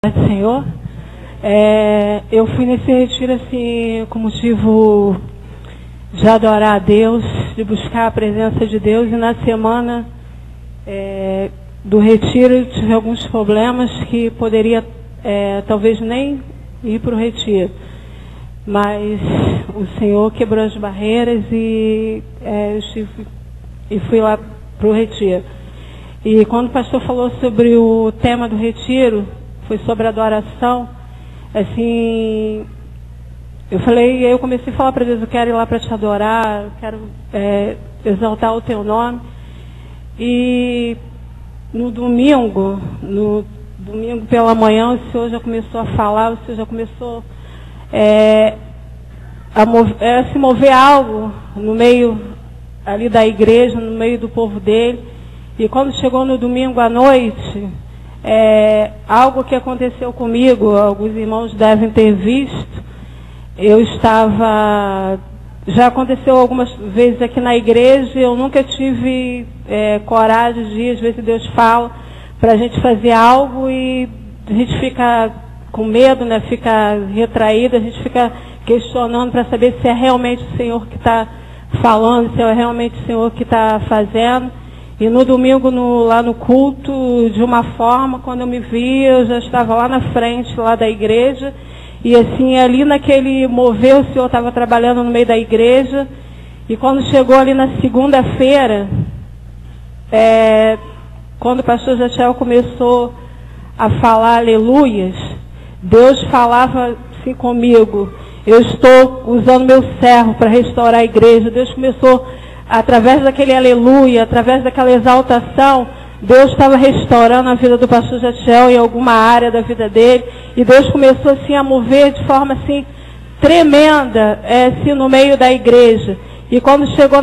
Senhor, eu fui nesse retiro assim com motivo de adorar a Deus, de buscar a presença de Deus, e na semana do retiro eu tive alguns problemas que poderia talvez nem ir para o retiro, mas o Senhor quebrou as barreiras e fui lá para o retiro. E quando o pastor falou sobre o tema do retiro, foi sobre adoração, assim, eu comecei a falar para Deus: eu quero ir lá para te adorar, eu quero exaltar o teu nome. E no domingo pela manhã, o Senhor já começou a falar, o Senhor já começou a se mover algo no meio ali da igreja, no meio do povo dele. E quando chegou no domingo à noite, algo que aconteceu comigo, alguns irmãos devem ter visto. Já aconteceu algumas vezes aqui na igreja, eu nunca tive coragem de, às vezes Deus fala para a gente fazer algo e a gente fica com medo, né? Fica retraído, a gente fica questionando para saber se é realmente o Senhor que está falando, se é realmente o Senhor que está fazendo. E no domingo, lá no culto, de uma forma, quando eu me vi, eu já estava lá na frente, lá da igreja. E assim, ali naquele mover, o Senhor estava trabalhando no meio da igreja. E quando chegou ali na segunda-feira, quando o pastor Jatiel começou a falar aleluias, Deus falava assim comigo: eu estou usando meu servo para restaurar a igreja. Deus começou, através daquele aleluia, através daquela exaltação, Deus estava restaurando a vida do pastor Jatiel em alguma área da vida dele. E Deus começou assim a mover de forma assim tremenda, assim, no meio da igreja. E quando chegou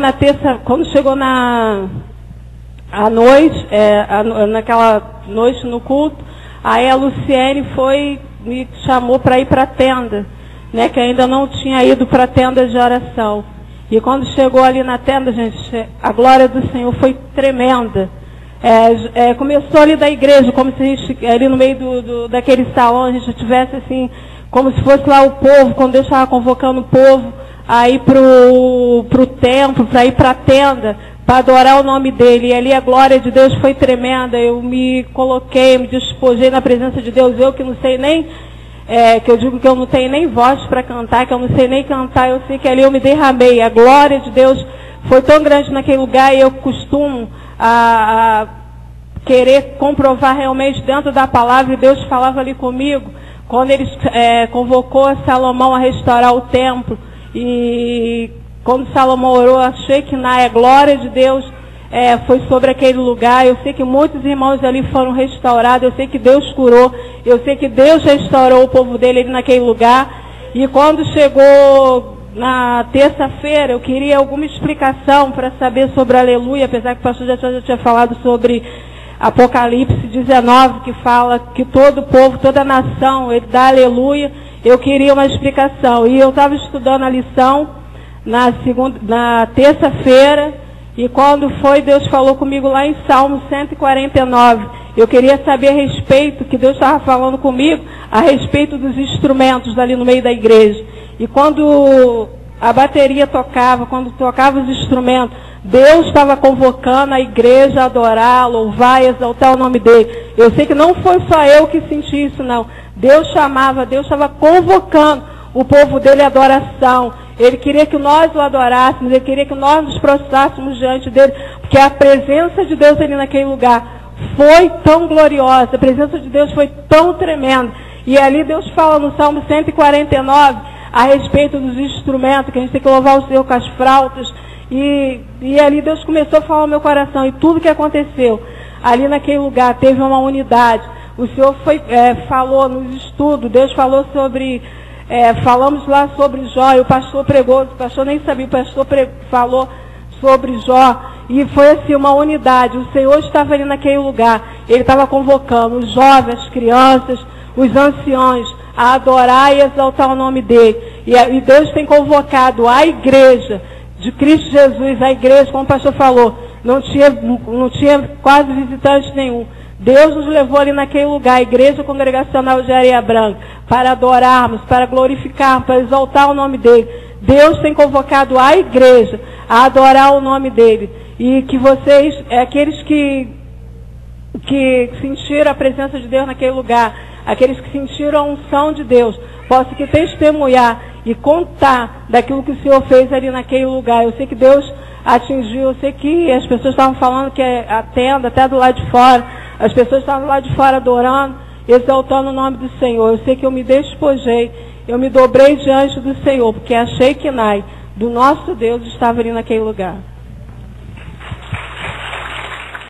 à noite, naquela noite no culto, aí a Luciene me chamou para ir para a tenda, né, que ainda não tinha ido para a tenda de oração. E quando chegou ali na tenda, gente, a glória do Senhor foi tremenda. Começou ali da igreja, como se a gente, ali no meio daquele salão, a gente estivesse assim, como se fosse lá o povo, quando Deus estava convocando o povo a ir pro templo, para ir para a tenda, para adorar o nome dele. E ali a glória de Deus foi tremenda. Eu me coloquei, me despojei na presença de Deus. Eu que não sei nem... que eu digo que eu não tenho nem voz para cantar, que eu não sei nem cantar, eu sei que ali eu me derramei. A glória de Deus foi tão grande naquele lugar, e eu costumo a querer comprovar realmente dentro da palavra. E Deus falava ali comigo, quando ele convocou Salomão a restaurar o templo. E quando Salomão orou, achei que a glória de Deus foi sobre aquele lugar. Eu sei que muitos irmãos ali foram restaurados. Eu sei que Deus curou. Eu sei que Deus restaurou o povo dele ali naquele lugar. E quando chegou na terça-feira, eu queria alguma explicação para saber sobre aleluia, apesar que o pastor já tinha falado sobre Apocalipse 19, que fala que todo povo, toda nação, ele dá aleluia. Eu queria uma explicação. E eu estava estudando a lição na terça-feira. E quando foi, Deus falou comigo lá em Salmo 149. Eu queria saber a respeito, que Deus estava falando comigo, a respeito dos instrumentos ali no meio da igreja. E quando a bateria tocava, quando tocava os instrumentos, Deus estava convocando a igreja a adorar, louvar e exaltar o nome dele. Eu sei que não foi só eu que senti isso, não. Deus estava convocando o povo dele à adoração. Ele queria que nós o adorássemos, ele queria que nós nos prostrássemos diante dele, porque a presença de Deus ali naquele lugar foi tão gloriosa, a presença de Deus foi tão tremenda. E ali Deus fala no Salmo 149 a respeito dos instrumentos, que a gente tem que louvar o Senhor com as flautas. E ali Deus começou a falar no meu coração, e tudo que aconteceu ali naquele lugar teve uma unidade. O Senhor falou nos estudos, Deus falou sobre... falamos lá sobre Jó, e o pastor pregou, o pastor nem sabia, o pastor falou sobre Jó, e foi assim uma unidade. O Senhor estava ali naquele lugar, ele estava convocando os jovens, as crianças, os anciões a adorar e exaltar o nome dele. E Deus tem convocado a igreja de Cristo Jesus, a igreja, como o pastor falou, não tinha quase visitante nenhum. Deus nos levou ali naquele lugar, a Igreja Congregacional de Areia Branca, para adorarmos, para glorificar, para exaltar o nome dele. Deus tem convocado a igreja a adorar o nome dele. E que vocês, aqueles que sentiram a presença de Deus naquele lugar, aqueles que sentiram a unção de Deus, possam que testemunhar e contar daquilo que o Senhor fez ali naquele lugar. Eu sei que Deus atingiu, eu sei que as pessoas estavam falando que a tenda, até do lado de fora, as pessoas estavam lá de fora adorando, exaltando o nome do Senhor. Eu sei que eu me despojei, eu me dobrei diante do Senhor, porque a Shekinah do nosso Deus estava ali naquele lugar.